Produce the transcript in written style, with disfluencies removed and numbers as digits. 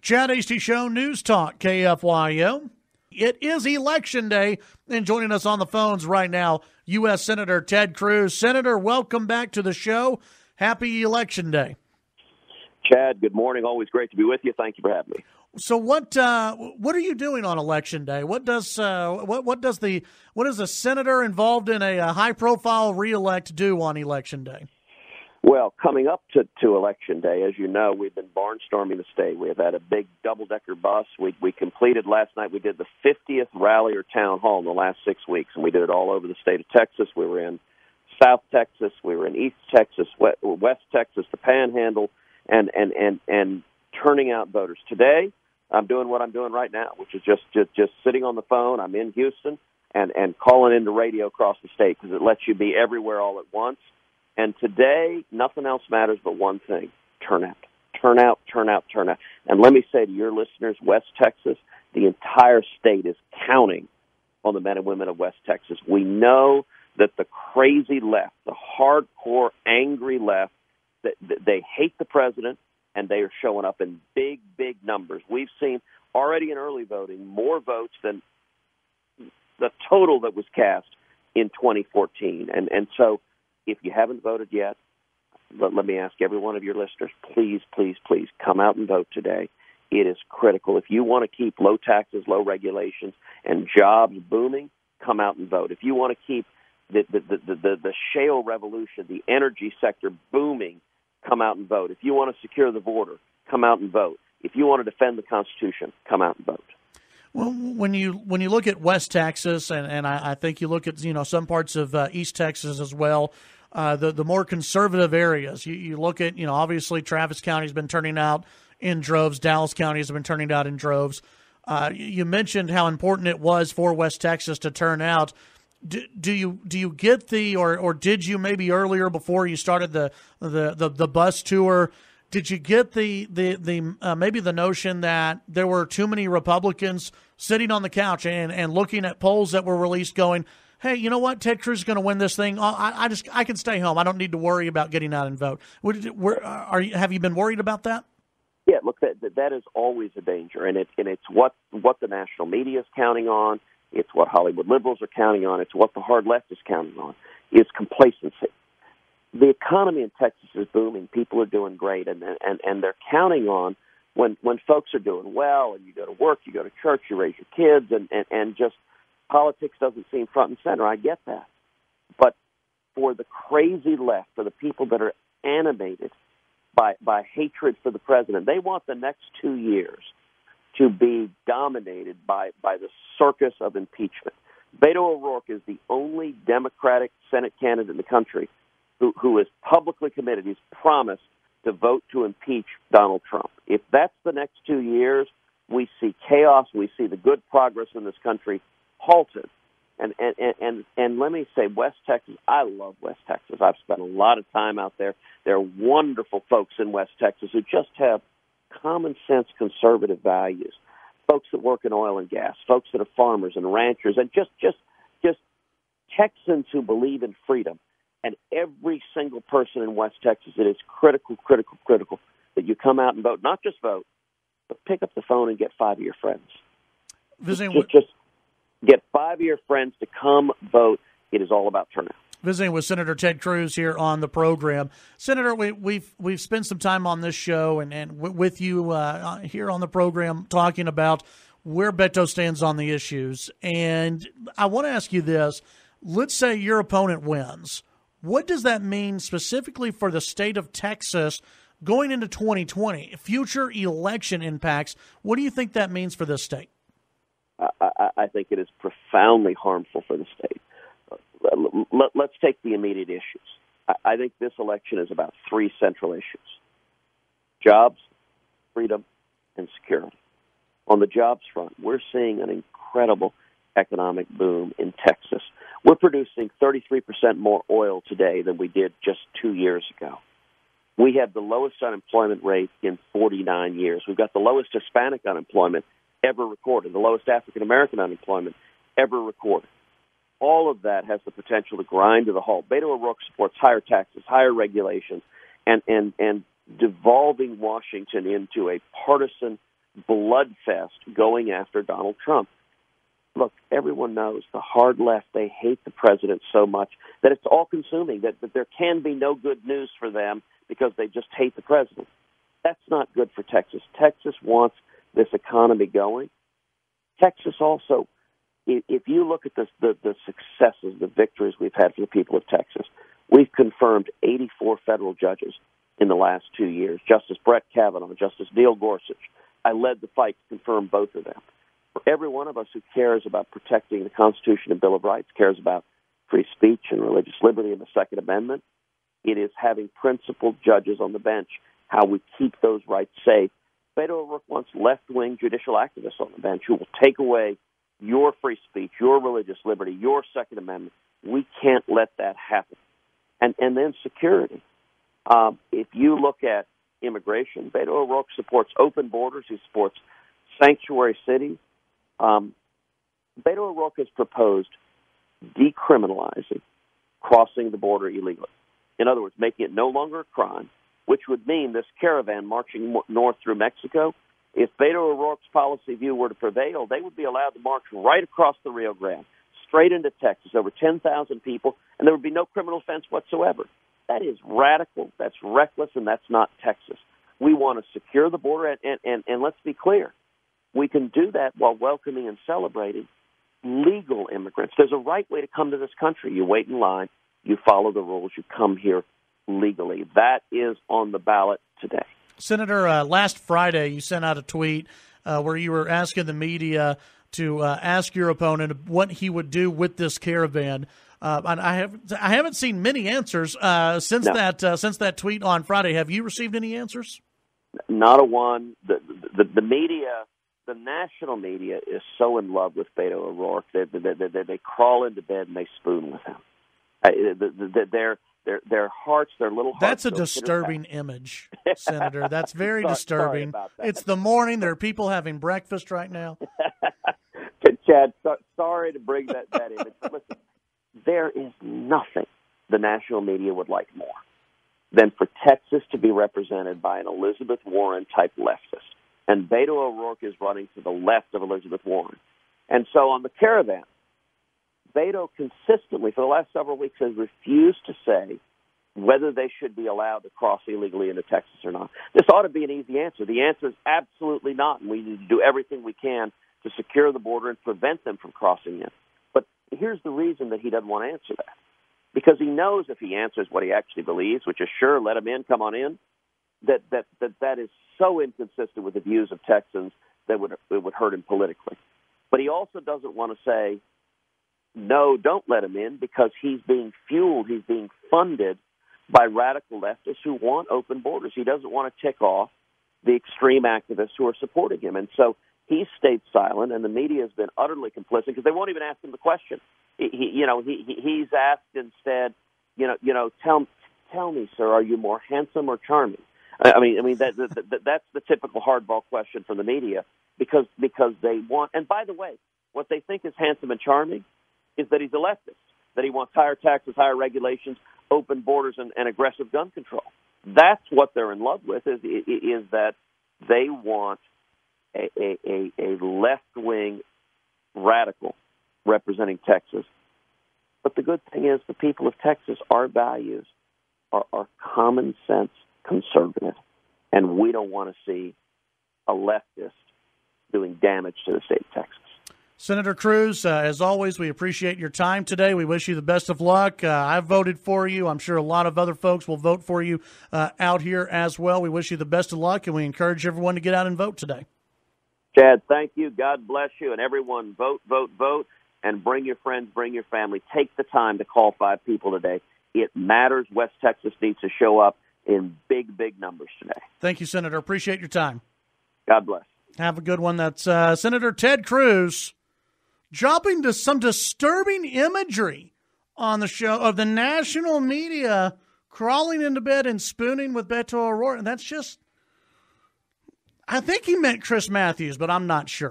Chad Hasty Show, News Talk, KFYO. It is Election Day, and joining us on the phones right now, U.S. Senator Ted Cruz. Senator, welcome back to the show. Happy Election Day. Chad, good morning. Always great to be with you. Thank you for having me. So what are you doing on Election Day? What does a senator involved in a high-profile reelect do on Election Day? Well, coming up to Election Day, as you know, we've been barnstorming the state. We have had a big double-decker bus. We completed last night, we did the 50th rally or town hall in the last 6 weeks, and we did it all over the state of Texas. We were in South Texas. We were in East Texas, West Texas, the Panhandle, and turning out voters. Today, I'm doing what I'm doing right now, which is just sitting on the phone. I'm in Houston and calling into radio across the state because it lets you be everywhere all at once. And today, nothing else matters but one thing: turnout. Turnout, turnout, turnout. And let me say to your listeners, West Texas, the entire state is counting on the men and women of West Texas. We know that the crazy left, the hardcore, angry left, that they hate the president, and they are showing up in big, big numbers. We've seen already in early voting more votes than the total that was cast in 2014. And so if you haven't voted yet, let me ask every one of your listeners, please, please, please come out and vote today. It is critical. If you want to keep low taxes, low regulations, and jobs booming, come out and vote. If you want to keep the shale revolution, the energy sector booming, come out and vote. If you want to secure the border, come out and vote. If you want to defend the Constitution, come out and vote. Well, when you look at West Texas, and I think you look at some parts of East Texas as well, the more conservative areas, you look at obviously Travis County has been turning out in droves, Dallas County has been turning out in droves. You mentioned how important it was for West Texas to turn out. Do you get or did you maybe earlier before you started the bus tour? Did you get the maybe the notion that there were too many Republicans sitting on the couch and looking at polls that were released, going, "Hey, you know what? Ted Cruz is going to win this thing. I can stay home. I don't need to worry about getting out and vote." Have you been worried about that? Yeah, look, that is always a danger, and it's what the national media is counting on. It's what Hollywood liberals are counting on. It's what the hard left is counting on. Is complacency. The economy in Texas is booming. People are doing great, and they're counting on when folks are doing well, and you go to work, you go to church, you raise your kids, and just politics doesn't seem front and center. I get that. But for the crazy left, for the people that are animated by hatred for the president, they want the next 2 years to be dominated by the circus of impeachment. Beto O'Rourke is the only Democratic Senate candidate in the country who is publicly committed. He's promised to vote to impeach Donald Trump. If that's the next 2 years, we see chaos. We see the good progress in this country halted. And let me say, West Texas, I love West Texas. I've spent a lot of time out there. There are wonderful folks in West Texas who just have common sense conservative values. Folks that work in oil and gas, folks that are farmers and ranchers, and just Texans who believe in freedom. And every single person in West Texas, it is critical that you come out and vote. Not just vote, but pick up the phone and get 5 of your friends. Just get 5 of your friends to come vote. It is all about turnout. Visiting with Senator Ted Cruz here on the program. Senator, we've spent some time on this show and with you here on the program talking about where Beto stands on the issues. And I want to ask you this. Let's say your opponent wins. What does that mean specifically for the state of Texas going into 2020? Future election impacts, what do you think that means for this state? I think it is profoundly harmful for the state. Let's take the immediate issues. I think this election is about three central issues: jobs, freedom, and security. On the jobs front, we're seeing an incredible economic boom in Texas. We're producing 33% more oil today than we did just 2 years ago. We have the lowest unemployment rate in 49 years. We've got the lowest Hispanic unemployment ever recorded, the lowest African-American unemployment ever recorded. All of that has the potential to grind to the halt. Beto O'Rourke supports higher taxes, higher regulations, and devolving Washington into a partisan bloodfest going after Donald Trump. Look, everyone knows the hard left, they hate the president so much that it's all-consuming, that there can be no good news for them because they just hate the president. That's not good for Texas. Texas wants this economy going. Texas also, if you look at the successes, the victories we've had for the people of Texas, we've confirmed 84 federal judges in the last 2 years. Justice Brett Kavanaugh, Justice Neil Gorsuch. I led the fight to confirm both of them. For every one of us who cares about protecting the Constitution and Bill of Rights, cares about free speech and religious liberty and the Second Amendment, it is having principled judges on the bench, how we keep those rights safe. Beto O'Rourke wants left-wing judicial activists on the bench who will take away your free speech, your religious liberty, your Second Amendment. We can't let that happen. And then security. If you look at immigration, Beto O'Rourke supports open borders. He supports sanctuary cities. Beto O'Rourke has proposed decriminalizing crossing the border illegally. In other words, making it no longer a crime, which would mean this caravan marching north through Mexico, if Beto O'Rourke's policy view were to prevail, they would be allowed to march right across the Rio Grande, straight into Texas, over 10,000 people, and there would be no criminal offense whatsoever. That is radical, that's reckless, and that's not Texas. We want to secure the border, and let's be clear, we can do that while welcoming and celebrating legal immigrants. There's a right way to come to this country. You wait in line, you follow the rules, you come here legally. That is on the ballot today. Senator, last Friday you sent out a tweet where you were asking the media to ask your opponent what he would do with this caravan. And I haven't seen many answers since that tweet on Friday. Have you received any answers? Not a one. The media, the national media, is so in love with Beto O'Rourke that they crawl into bed and they spoon with him. Their hearts, their little hearts. That's a disturbing image, Senator. That's very disturbing. It's the morning. There are people having breakfast right now. Chad, sorry to bring that image. But listen, there is nothing the national media would like more than for Texas to be represented by an Elizabeth Warren-type leftist. And Beto O'Rourke is running to the left of Elizabeth Warren. And so on the caravan, Beto consistently, for the last several weeks, has refused to say whether they should be allowed to cross illegally into Texas or not. This ought to be an easy answer. The answer is absolutely not, and we need to do everything we can to secure the border and prevent them from crossing in. But here's the reason that he doesn't want to answer that. Because he knows if he answers what he actually believes, which is sure, let him in, come on in, that is so inconsistent with the views of Texans that it would hurt him politically. But he also doesn't want to say, no, don't let him in, because he's being fueled, he's being funded by radical leftists who want open borders. He doesn't want to tick off the extreme activists who are supporting him. And so he stayed silent, and the media has been utterly complicit because they won't even ask him the question. He's asked instead, tell me, sir, are you more handsome or charming? I mean that's the typical hardball question from the media because they want. And by the way, what they think is handsome and charming is that he's a leftist, that he wants higher taxes, higher regulations, open borders, and aggressive gun control. That's what they're in love with, is that they want a left-wing radical representing Texas. But the good thing is the people of Texas, our values are common sense conservative, and we don't want to see a leftist doing damage to the state of Texas. Senator Cruz, as always, we appreciate your time today. We wish you the best of luck. I voted for you. I'm sure a lot of other folks will vote for you out here as well. We wish you the best of luck, and we encourage everyone to get out and vote today. Chad, thank you. God bless you. And everyone, vote, vote, vote, and bring your friends, bring your family. Take the time to call 5 people today. It matters. West Texas needs to show up in big, big numbers today. Thank you, Senator. Appreciate your time. God bless. Have a good one. That's Senator Ted Cruz dropping to some disturbing imagery on the show of the national media crawling into bed and spooning with Beto O'Rourke. And that's just, I think he meant Chris Matthews, but I'm not sure.